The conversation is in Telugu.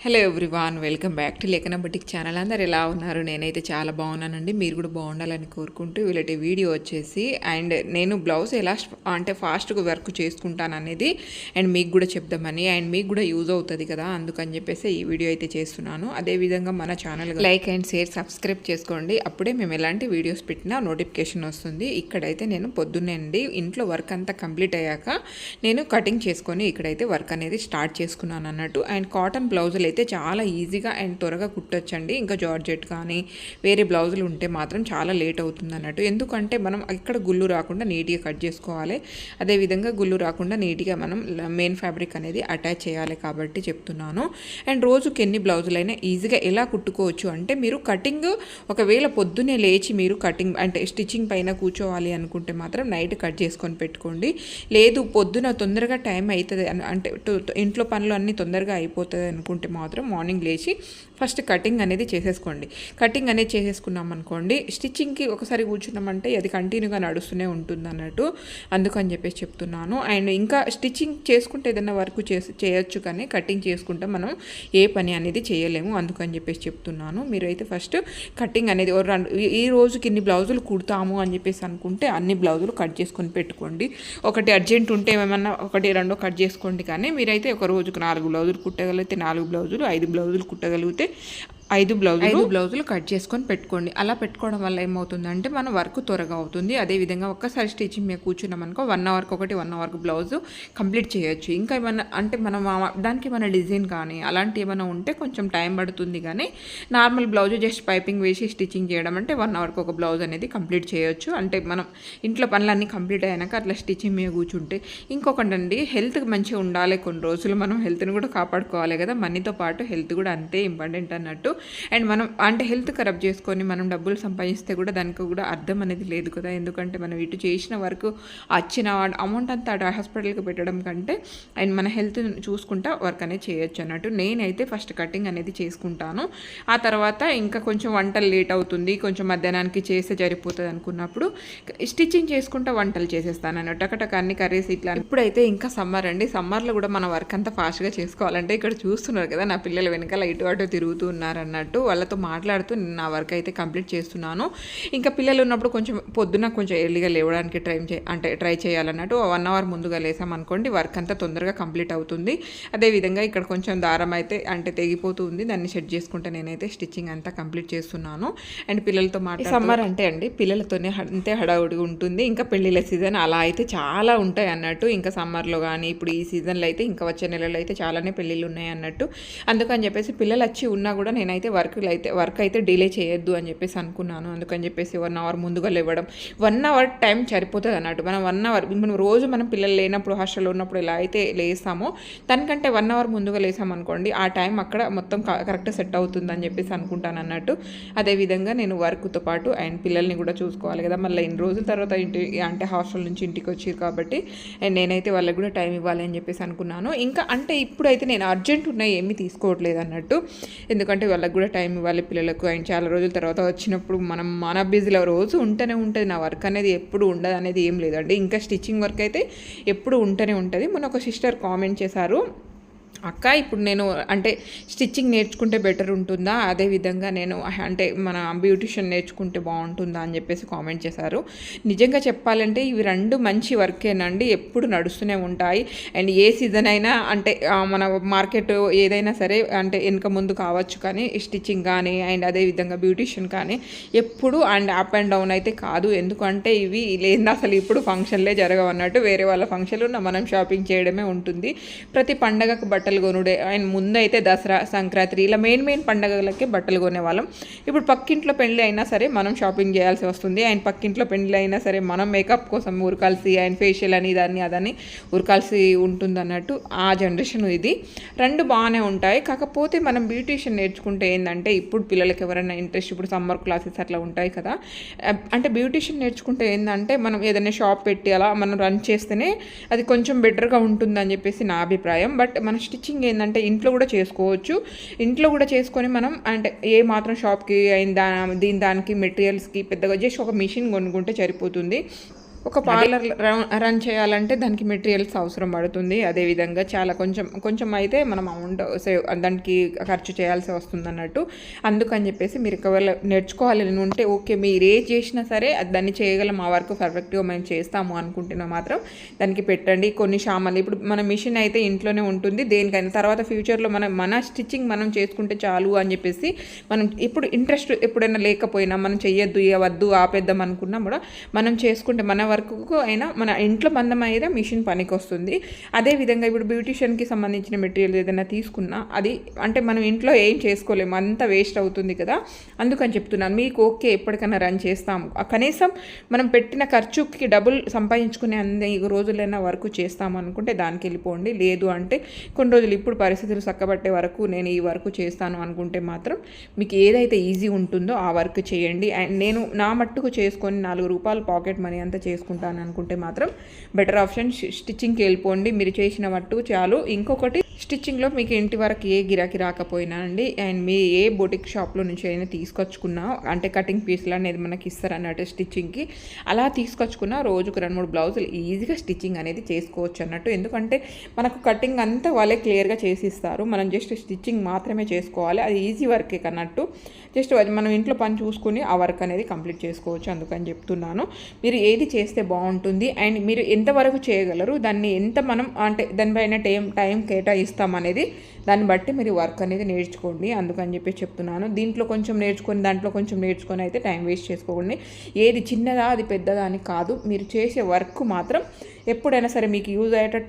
Hello everyone, welcome back to లేఖన బుటిక్ ఛానల్. అందరు ఎలా ఉన్నారు? నేనైతే చాలా బాగున్నానండి. మీరు కూడా బాగుండాలని కోరుకుంటూ వీళ్ళటి వీడియో వచ్చేసి అండ్ నేను బ్లౌజ్ ఎలా అంటే ఫాస్ట్గా వర్క్ చేసుకుంటాను అనేది అండ్ మీకు కూడా చెప్దామని అండ్ మీకు కూడా యూజ్ అవుతుంది కదా, అందుకని చెప్పేసి ఈ వీడియో అయితే చేస్తున్నాను. అదేవిధంగా మన channel like and share subscribe చేసుకోండి. అప్పుడే మేము ఎలాంటి వీడియోస్ పెట్టినా నోటిఫికేషన్ వస్తుంది. ఇక్కడైతే నేను పొద్దున్నే అండి ఇంట్లో వర్క్ అంతా కంప్లీట్ అయ్యాక నేను కటింగ్ చేసుకొని ఇక్కడైతే వర్క్ అనేది స్టార్ట్ చేసుకున్నాను అన్నట్టు. అండ్ కాటన్ బ్లౌజులు అయితే చాలా ఈజీగా అండ్ త్వరగా కుట్టొచ్చండి. ఇంకా జార్జెట్ కానీ వేరే బ్లౌజులు ఉంటే మాత్రం చాలా లేట్ అవుతుంది అన్నట్టు. ఎందుకంటే మనం ఇక్కడ గుళ్ళు రాకుండా నీట్గా కట్ చేసుకోవాలి. అదేవిధంగా గుళ్ళు రాకుండా నీట్గా మనం మెయిన్ ఫ్యాబ్రిక్ అనేది అటాచ్ చేయాలి కాబట్టి చెప్తున్నాను. అండ్ రోజుకి ఎన్ని బ్లౌజులైనా ఈజీగా ఎలా కుట్టుకోవచ్చు అంటే, మీరు కటింగ్ ఒకవేళ పొద్దున్నే లేచి మీరు కటింగ్ అంటే స్టిచ్చింగ్ పైన కూర్చోవాలి అనుకుంటే మాత్రం నైట్ కట్ చేసుకొని పెట్టుకోండి. లేదు పొద్దున తొందరగా టైం అవుతుంది అంటే ఇంట్లో పనులు అన్నీ తొందరగా అయిపోతుంది అనుకుంటే మాత్రం మార్నింగ్ లేచి ఫస్ట్ కటింగ్ అనేది చేసేసుకోండి. కటింగ్ అనేది చేసేసుకున్నాం అనుకోండి, స్టిచ్చింగ్కి ఒకసారి కూర్చున్నామంటే అది కంటిన్యూగా నడుస్తూనే ఉంటుంది అన్నట్టు. అందుకని చెప్పేసి చెప్తున్నాను. అండ్ ఇంకా స్టిచ్చింగ్ చేసుకుంటే ఏదైనా వర్క్ చేయొచ్చు, కానీ కటింగ్ చేసుకుంటే మనం ఏ పని అనేది చేయలేము. అందుకని చెప్పేసి చెప్తున్నాను. మీరైతే ఫస్ట్ కటింగ్ అనేది ఈ రోజుకి ఇన్ని బ్లౌజులు కుడతాము అని చెప్పేసి అనుకుంటే అన్ని బ్లౌజులు కట్ చేసుకొని పెట్టుకోండి. ఒకటి అర్జెంట్ ఉంటే ఏమన్నా ఒకటి రెండో కట్ చేసుకోండి. కానీ మీరైతే ఒక రోజుకు 4 బ్లౌజులు కుట్టగలిగితే 4 బ్లౌజులు, 5 బ్లౌజులు కుట్టగలిగితే 5 బ్లౌజులు కట్ చేసుకొని పెట్టుకోండి. అలా పెట్టుకోవడం వల్ల ఏమవుతుందంటే మన వర్క్ త్వరగా అవుతుంది. అదేవిధంగా ఒక్కసారి స్టిచ్చింగ్ మీద కూర్చున్నాం అనుకో 1 అవర్కి ఒకటి 1 అవర్కి బ్లౌజ్ కంప్లీట్ చేయొచ్చు. ఇంకా ఏమన్నా అంటే మనం దానికి మన డిజైన్ కానీ అలాంటి ఏమైనా ఉంటే కొంచెం టైం పడుతుంది. కానీ నార్మల్ బ్లౌజ్ జస్ట్ పైపింగ్ వేసి స్టిచ్చింగ్ చేయడం అంటే 1 అవర్కి ఒక బ్లౌజ్ అనేది కంప్లీట్ చేయొచ్చు. అంటే మనం ఇంట్లో పనులన్నీ కంప్లీట్ అయ్యాక అట్లా స్టిచ్చింగ్ మీద కూర్చుంటే. ఇంకొకటండి, హెల్త్కి మంచిగా ఉండాలి. కొన్ని రోజులు మనం హెల్త్ని కూడా కాపాడుకోవాలి కదా, మనీతో పాటు హెల్త్ కూడా అంతే ఇంపార్టెంట్ అన్నట్టు. అండ్ మనం అంటే హెల్త్ ఖరాబ్ చేసుకొని మనం డబ్బులు సంపాదిస్తే కూడా దానికి కూడా అర్థం అనేది లేదు కదా. ఎందుకంటే మనం ఇటు చేసిన వరకు వచ్చిన అమౌంట్ అంతా హాస్పిటల్కి పెట్టడం కంటే అండ్ మన హెల్త్ చూసుకుంటా వర్క్ అనేది చేయొచ్చు అన్నట్టు. నేనైతే ఫస్ట్ కటింగ్ అనేది చేసుకుంటాను. ఆ తర్వాత ఇంకా కొంచెం వంటలు లేట్ అవుతుంది, కొంచెం మధ్యాహ్నానికి చేస్తే సరిపోతుంది అనుకున్నప్పుడు స్టిచ్చింగ్ చేసుకుంటా వంటలు చేసేస్తాను అన్నట్టు. టకటక అన్ని కర్రీస్ ఇట్లా. ఇప్పుడైతే ఇంకా సమ్మర్ అండి. సమ్మర్లో కూడా మన వర్క్ అంతా ఫాస్ట్గా చేసుకోవాలంటే ఇక్కడ చూస్తున్నారు కదా, నా పిల్లలు వెనకాల ఇటు అటు తిరుగుతూ ఉన్నారు అన్నట్టు. వాళ్ళతో మాట్లాడుతూ నా వర్క్ అయితే కంప్లీట్ చేస్తున్నాను. ఇంకా పిల్లలు ఉన్నప్పుడు కొంచెం పొద్దున కొంచెం ఎర్లీగా లేవడానికి ట్రై చేయాలన్నట్టు. 1 అవర్ ముందుగా లేసామనుకోండి వర్క్ అంతా తొందరగా కంప్లీట్ అవుతుంది. అదేవిధంగా ఇక్కడ కొంచెం దారం అయితే అంటే తెగిపోతుంది, దాన్ని సెట్ చేసుకుంటే నేనైతే స్టిచ్చింగ్ అంతా కంప్లీట్ చేస్తున్నాను. అండ్ పిల్లలతో సమ్మర్ అంటే అండి పిల్లలతోనే అంతే హడావుడిగా ఉంటుంది. ఇంకా పెళ్ళిళ్ళ సీజన్ అలా అయితే చాలా ఉంటాయి అన్నట్టు. ఇంకా సమ్మర్లో కానీ ఇప్పుడు ఈ సీజన్లో అయితే ఇంకా వచ్చే నెలలో అయితే చాలానే పెళ్ళిళ్ళు ఉన్నాయి అన్నట్టు. అందుకని చెప్పేసి పిల్లలు వచ్చి ఉన్నా కూడా నేనైతే వర్క్ అయితే డిలే చేయొద్దు అని చెప్పేసి అనుకున్నాను. అందుకని చెప్పేసి 1 అవర్ ముందుగా లేవడం. 1 అవర్ టైం సరిపోతుంది అన్నట్టు. మనం 1 అవర్ రోజు మనం పిల్లలు లేనప్పుడు హాస్టల్లో ఉన్నప్పుడు ఎలా అయితే లేస్తామో దానికంటే 1 అవర్ ముందుగా లేసామనుకోండి, ఆ టైం అక్కడ మొత్తం కరెక్ట్ సెట్ అవుతుంది అని చెప్పేసి అనుకుంటాను అన్నట్టు. అదేవిధంగా నేను వర్క్తో పాటు అండ్ పిల్లల్ని కూడా చూసుకోవాలి కదా. మళ్ళీ ఇన్ని రోజుల తర్వాత అంటే హాస్టల్ నుంచి ఇంటికి వచ్చారు కాబట్టి అండ్ నేనైతే వాళ్ళకి కూడా టైం ఇవ్వాలి అని చెప్పేసి అనుకున్నాను. ఇంకా అంటే ఇప్పుడైతే నేను అర్జెంట్ ఉన్నాయి ఏమీ తీసుకోవట్లేదు అన్నట్టు. ఎందుకంటే వాళ్ళకి కూడా టైం ఇవ్వాలి పిల్లలకు. అండ్ చాలా రోజుల తర్వాత వచ్చినప్పుడు మన బిజీలో రోజు ఉంటూనే ఉంటుంది. నా వర్క్ అనేది ఎప్పుడు ఉండదు అనేది ఏం లేదండి. ఇంకా స్టిచ్చింగ్ వర్క్ అయితే ఎప్పుడు ఉంటూనే ఉంటుంది. మొన్న ఒక సిస్టర్ కామెంట్ చేశారు, అక్క ఇప్పుడు నేను అంటే స్టిచ్చింగ్ నేర్చుకుంటే బెటర్ ఉంటుందా, అదేవిధంగా నేను అంటే మన బ్యూటిషియన్ నేర్చుకుంటే బాగుంటుందా అని చెప్పేసి కామెంట్ చేశారు. నిజంగా చెప్పాలంటే ఇవి 2 మంచి వర్కేనండి, ఎప్పుడు నడుస్తూనే ఉంటాయి. అండ్ ఏ సీజన్ అయినా అంటే మన మార్కెట్ ఏదైనా సరే అంటే వెనక ముందు కావచ్చు, కానీ స్టిచ్చింగ్ కానీ అండ్ అదేవిధంగా బ్యూటిషియన్ కానీ ఎప్పుడు అండ్ అప్ అండ్ డౌన్ అయితే కాదు. ఎందుకంటే ఇవి లేదా అసలు ఇప్పుడు ఫంక్షన్లే జరగవన్నట్టు, వేరే వాళ్ళ ఫంక్షన్లు మనం షాపింగ్ చేయడమే ఉంటుంది. ప్రతి పండగకు బట్టలు కొనుడే. అండ్ ముందు అయితే దసరా, సంక్రాంతి ఇలా మెయిన్ పండగలకి బట్టలు కొనేవాళ్ళం. ఇప్పుడు పక్కింట్లో పెళ్ళి అయినా సరే మనం షాపింగ్ చేయాల్సి వస్తుంది. అండ్ పక్కింట్లో పెళ్ళి అయినా సరే మనం మేకప్ కోసం ఉరకాల్సి అండ్ ఫేషియల్ అని అదని ఉరకాల్సి ఉంటుంది అన్నట్టు. ఆ జనరేషన్ ఇది. 2 బాగానే ఉంటాయి. కాకపోతే మనం బ్యూటిషియన్ నేర్చుకుంటే ఏంటంటే, ఇప్పుడు పిల్లలకి ఎవరైనా ఇంట్రెస్ట్, ఇప్పుడు సమ్మర్ క్లాసెస్ అట్లా ఉంటాయి కదా, అంటే బ్యూటిషియన్ నేర్చుకుంటే ఏంటంటే మనం ఏదైనా షాప్ పెట్టి అలా మనం రన్ చేస్తేనే అది కొంచెం బెటర్గా ఉంటుందని చెప్పేసి నా అభిప్రాయం. బట్ మన స్టిచ్చింగ్ ఏంటంటే ఇంట్లో కూడా చేసుకోవచ్చు. ఇంట్లో కూడా చేసుకొని మనం అంటే ఏ మాత్రం షాప్కి అయిన దానికి మెటీరియల్స్కి పెద్దగా జస్ట్ ఒక మిషన్ కొనుక్కుంటే సరిపోతుంది. ఒక పార్లర్ రన్ చేయాలంటే దానికి మెటీరియల్స్ అవసరం పడుతుంది. అదేవిధంగా చాలా కొంచెం అయితే మనం అమౌంట్ సేవ్ దానికి ఖర్చు చేయాల్సి వస్తుంది అన్నట్టు. అందుకని చెప్పేసి మీరు ఒకవేళ నేర్చుకోవాలని ఉంటే ఓకే, మీరు ఏ చేసినా సరే దాన్ని చేయగలం, ఆ వర్క్ పర్ఫెక్ట్గా మేము చేస్తాము అనుకుంటున్నా మాత్రం దానికి పెట్టండి. కొన్ని సామాన్లు ఇప్పుడు మన మిషన్ అయితే ఇంట్లోనే ఉంటుంది, దేనికైనా తర్వాత ఫ్యూచర్లో మన స్టిచ్చింగ్ మనం చేసుకుంటే చాలు అని చెప్పేసి మనం ఇప్పుడు ఇంట్రెస్ట్ ఎప్పుడైనా లేకపోయినా మనం చెయ్యొద్దు, ఇవ్వద్దు, ఆపేద్దాం అనుకున్నా కూడా మనం చేసుకుంటే మన వర్క్కు అయినా మన ఇంట్లో మందం అయితే మిషన్ పనికి వస్తుంది. అదేవిధంగా ఇప్పుడు బ్యూటిషియన్కి సంబంధించిన మెటీరియల్ ఏదైనా తీసుకున్నా అది అంటే మనం ఇంట్లో ఏం చేసుకోలేము, అంత వేస్ట్ అవుతుంది కదా. అందుకని చెప్తున్నాను, మీకు ఓకే ఎప్పటికైనా రన్ చేస్తాము, కనీసం మనం పెట్టిన ఖర్చుకి డబుల్ సంపాదించుకునే అన్ని రోజులైనా వర్క్ చేస్తాము అనుకుంటే దానికి వెళ్ళిపోండి. లేదు అంటే కొన్ని రోజులు ఇప్పుడు పరిస్థితులు చక్కబట్టే వరకు నేను ఈ వర్క్ చేస్తాను అనుకుంటే మాత్రం మీకు ఏదైతే ఈజీ ఉంటుందో ఆ వర్క్ చేయండి. అండ్ నేను నా మట్టుకు చేసుకొని 4 రూపాయలు పాకెట్ మనీ అంతా చేసుకుంటాను అనుకుంటే మాత్రం బెటర్ ఆప్షన్ స్టిచ్చింగ్కి వెళ్ళిపోండి. మీరు చేసిన మట్టుకు చాలు. ఇంకొకటి, స్టిచ్చింగ్లో మీకు ఇంటి వరకు ఏ గిరాకీ రాకపోయినా అండి, అండ్ మీ ఏ బొటిక్ షాప్లో నుంచి అయినా తీసుకొచ్చుకున్నా అంటే కటింగ్ పీస్లు అనేది మనకి ఇస్తారు అన్నట్టు స్టిచ్చింగ్కి, అలా తీసుకొచ్చుకున్న రోజుకు 2-3 బ్లౌజులు ఈజీగా స్టిచ్చింగ్ అనేది చేసుకోవచ్చు అన్నట్టు. ఎందుకంటే మనకు కటింగ్ అంతా వాళ్ళే క్లియర్గా చేసి ఇస్తారు, మనం జస్ట్ స్టిచ్చింగ్ మాత్రమే చేసుకోవాలి. అది ఈజీ వర్కే కన్నట్టు. జస్ట్ మనం ఇంట్లో పని చూసుకుని ఆ వర్క్ అనేది కంప్లీట్ చేసుకోవచ్చు. అందుకని చెప్తున్నాను, మీరు ఏది చేస్తే బాగుంటుంది అండ్ మీరు ఎంతవరకు చేయగలరు, దాన్ని ఎంత మనం అంటే దానిపైన టైం కేటాయిస్తామనేది దాన్ని బట్టి మీరు వర్క్ అనేది నేర్చుకోండి. అందుకని చెప్పి చెప్తున్నాను, దీంట్లో కొంచెం నేర్చుకొని దాంట్లో కొంచెం నేర్చుకొని అయితే టైం వేస్ట్ చేసుకోండి. ఏది చిన్నదా అది పెద్దదా అని కాదు, మీరు చేసే వర్క్ మాత్రం ఎప్పుడైనా సరే మీకు యూజ్ అయ్యేటట్టు